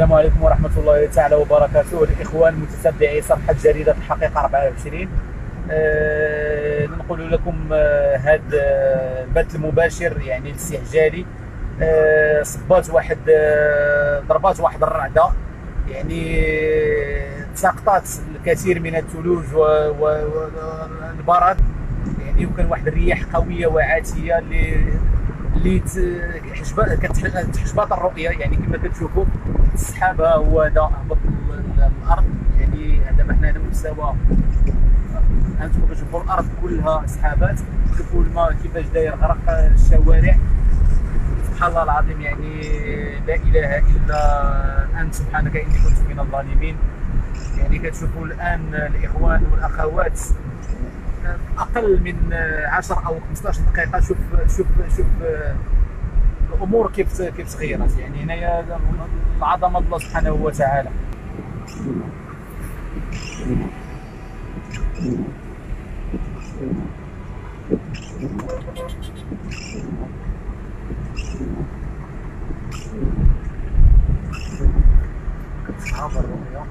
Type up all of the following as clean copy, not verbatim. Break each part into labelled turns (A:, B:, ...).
A: السلام عليكم ورحمة الله تعالى وبركاته. الإخوان متتبعي صفحة جريدة الحقيقة 24. نقول لكم هذا البث المباشر يعني الاستعجالي. صبات واحد ضربات واحد الرعدة، يعني تساقطات الكثير من الثلوج والبرد، يعني وكان واحد الرياح قوية وعاتية اللي كتحجبات الرؤيه. يعني كما كتشوفوا السحاب ها هو هذا هبط الارض، يعني دابا حنا على مستوى انتم كتشوفوا الارض كلها سحابات. شوفوا الماء كيفاش داير غرق الشوارع. سبحان الله العظيم، يعني لا اله الا انت سبحانك اني كنت من الظالمين. يعني كتشوفوا الان الاخوان والاخوات اقل من 10 او 15 دقيقه. شوف الامور كيف تغيرت. يعني هنايا العظمه الله سبحانه وتعالى. كتصعب الرؤيه.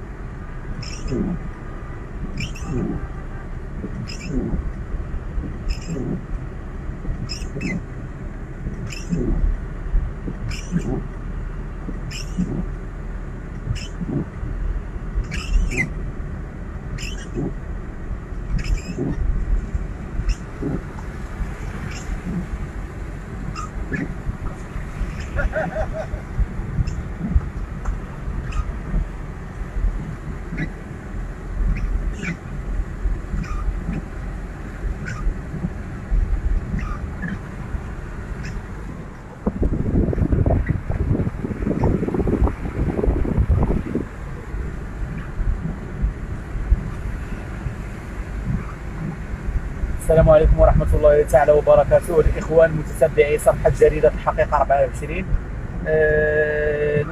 A: السلام عليكم ورحمة الله تعالى وبركاته. الإخوان متتبعي صفحة جريدة الحقيقة 24.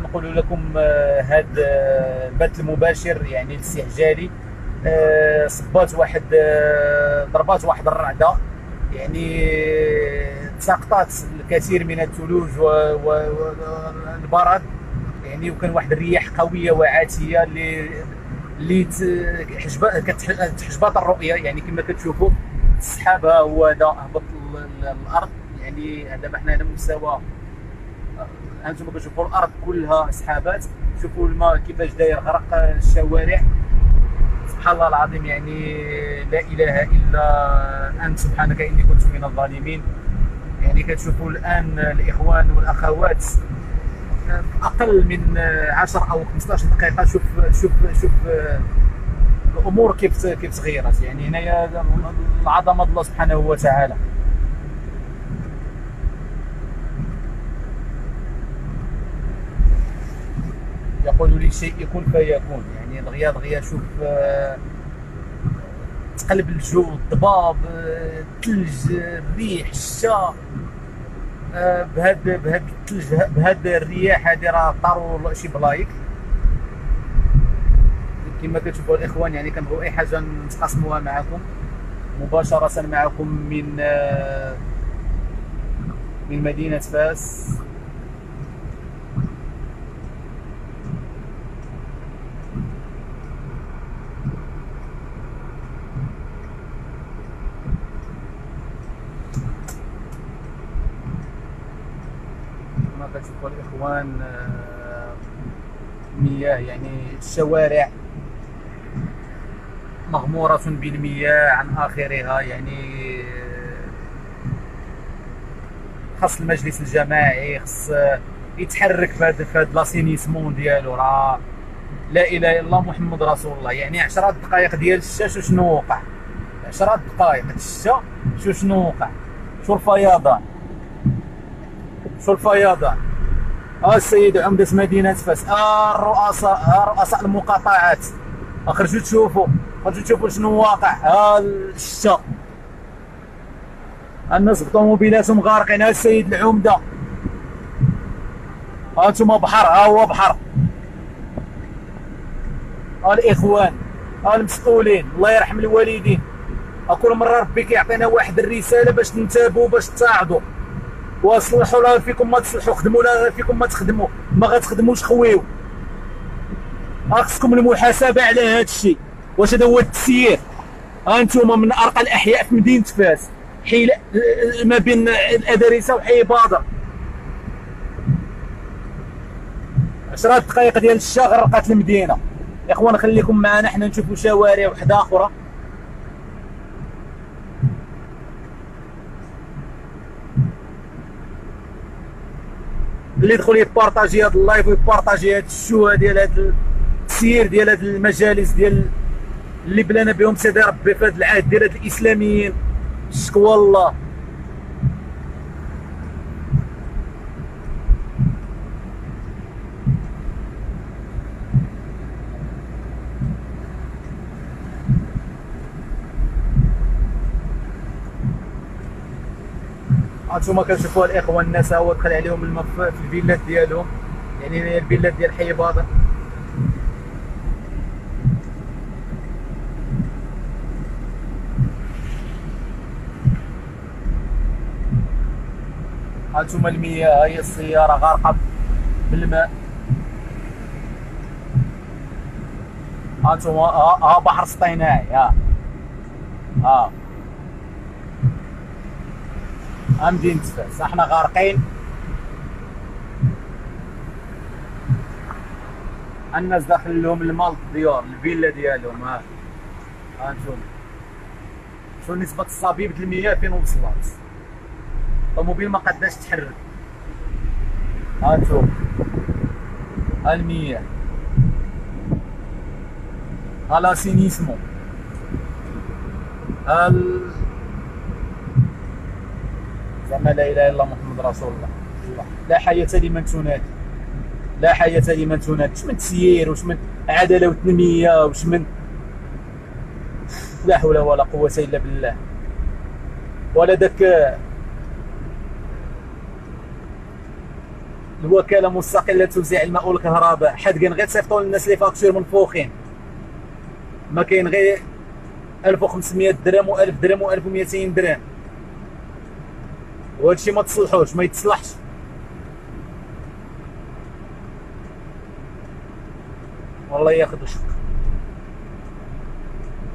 A: نقول لكم هذا البث المباشر يعني الاستعجالي. صبات واحد ضربات واحد الرعدة، يعني تساقطات الكثير من الثلوج والبرد، يعني وكان واحد الرياح قوية وعاتية اللي كتحجبات الرؤية. يعني كما كتشوفوا السحاب ها هو هذا هبط الارض، يعني دابا حنا على مستوى انتم كتشوفوا الارض كلها سحابات. شوفوا الماء كيفاش داير غرق الشوارع. سبحان الله العظيم، يعني لا اله الا انت سبحانك اني كنت من الظالمين. يعني كتشوفوا الان الاخوان والاخوات اقل من 10 او 15 دقيقه. شوف الامور كيف تغيرت. يعني هنايا العظمه الله سبحانه وتعالى. يقول لي شيء يكون فيكون. يعني دغيا شوف تقلب الجو، الضباب، الثلج، الريح، الشتا، بهذا الثلج بهذا الرياح هذه راه طاروا شي بلايك. كما كتشوفوا الاخوان، يعني كنبغيو اي حاجه نتقاسموها معكم مباشره معكم من مدينه فاس. كما كتشوفوا الاخوان مياه، يعني الشوارع مغمورة بالمياه عن آخرها. يعني خاص المجلس الجماعي خاص يتحرك في هذا لاسينيسمون ديالو. راه لا اله الا الله محمد رسول الله. يعني 10 دقائق ديال الشتا شنو وقع؟ 10 دقائق الشتا شنو وقع؟ شو الفيضان؟ السيد عمدة مدينة فاس، رؤساء المقاطعات، خرجوا تشوفوا شنو واقع. الشتا الناس بطوموبيلاتهم غارقين. السيد العمدة، هانتوما بحر، هو بحر. الاخوان، المسؤولين، الله يرحم الوالدين. كل مره ربي كيعطينا واحد الرساله باش ننتبهوا، باش تساعدوا وصلحوا. لا فيكم ما تصلحوا، خدموا. لا فيكم ما تخدموا، ما غتخدموش خويو. خصكم المحاسبه على هذا الشيء. واش هذا هو التسيير؟ انتم من ارقى الاحياء في مدينه فاس، حي ما بين الادارسه وحي بادر، 10 دقائق ديال الشا غرقات المدينه. يا اخوان خليكم معنا حنا نشوفوا شوارع وحده اخرى. اللي يدخل يبارطاجي هذا اللايف ويبارطاجي هذا الشو ديال هذا التسيير ديال هذه المجالس ديال اللي بلانا بهم سيدي ربي في هذا العهد ديال هاد الاسلاميين. شكوى الله. هانتوما كتشوفوا الاخوان الناس هو دخل عليهم الماء في الفيلات ديالهم، يعني الفيلات ديال حي بادر. هانتوما المياه، هي السياره غارقه بالماء. هانتوما ها بحر سطيناي، ها مدينة فاس احنا غارقين. الناس داخل لهم الماء للديار الفيلا ديالهم. هانتوما شو نسبة الصبيبة المياه فين وصلت. الطوموبيل ما قداش تحرك. هانتوما المياه، لاسينيسمون، زعما لا اله الا الله محمد رسول الله. لا حياة لمن تنادي، لا حياة لمن تنادي. واش من تسيير، واش من عداله وتنميه، واش من لا حول ولا قوه الا بالله. ولا داك الوكاله مستقله توزيع الماء والكهرباء حادقين غير تصيفطوا للناس لي فاكتور منفوخين. ما كاين غير 1500 درهم و1000 درهم و1200 درهم، وهذا الشيء ما تصلحوش، ما يتصلحش. والله ياخذ الشق.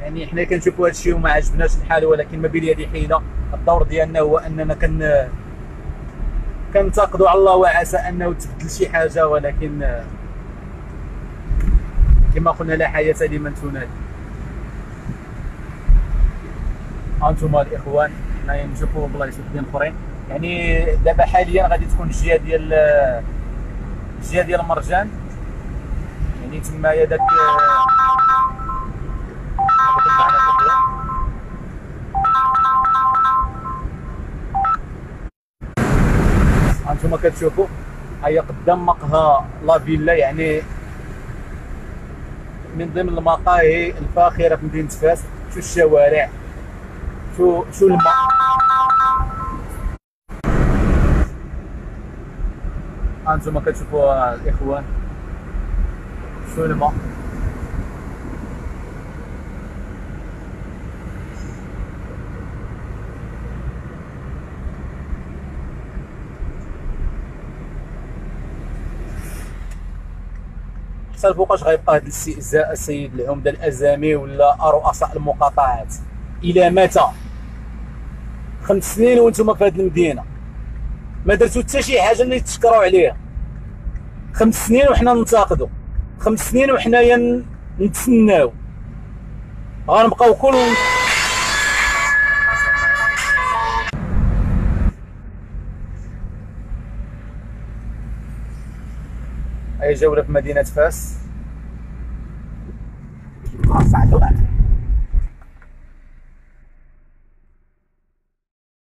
A: يعني حنا كنشوفوا هذا الشيء وما عجبناش الحال، ولكن ما بين يدي حيله. الدور ديالنا هو اننا كنتقدوا على الله وعسى انه تبدل شي حاجه، ولكن كما قلنا لا حياة لمن تنادي. هانتوما الاخوان حنا نشوفوا بلايص وحدين اخرين. يعني دابا حاليا غادي تكون الجهه ديال المرجان، يعني تمايا داك هانتوما كتشوفوا هي قدام مقهى لا فيلا، يعني من ضمن المقاهي الفاخره في مدينه فاس. شو الشوارع، شو الماء. هانتوما كتشوفوا الاخوان شو الماء. حتى لفوقاش غيبقى هذا الاستهزاء السيد العمده الازامي ولا رؤساء المقاطعات؟ الى متى؟ 5 سنين وانتم في هذه المدينه ما درتوا حتى شي حاجه اللي تشكروا عليها. 5 سنين وحنا ننتقدوا، 5 سنين وحنايا نتسناو، غنبقاو كل اي جوله في مدينه فاس.